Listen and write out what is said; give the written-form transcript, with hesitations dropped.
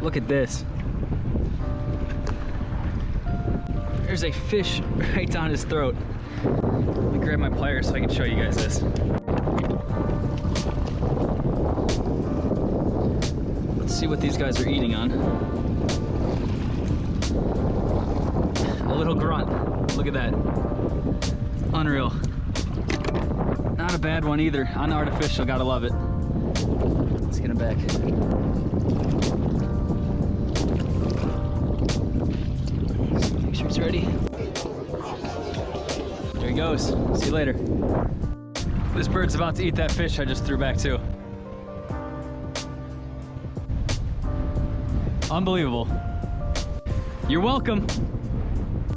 Look at this. There's a fish right down his throat. Let me grab my pliers so I can show you guys this. Let's see what these guys are eating on. A little grunt. Look at that. Unreal. Not a bad one either. Unartificial, gotta love it. Let's get him back. Make sure it's ready. There he goes. See you later. This bird's about to eat that fish I just threw back too. Unbelievable. You're welcome.